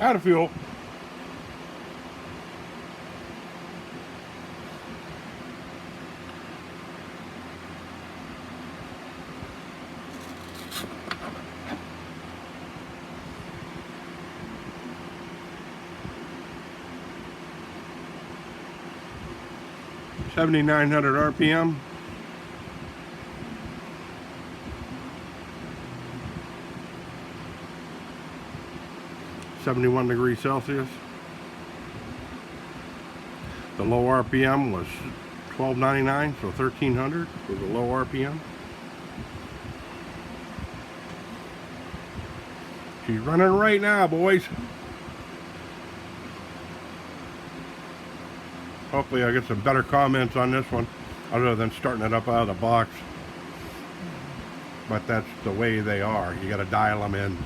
Out of fuel. $7,900 RPM. (71°C). The low RPM was 1299, so 1300 for the low RPM. She's running right now, boys. Hopefully I get some better comments on this one, other than starting it up out of the box. But that's the way they are. You got to dial them in.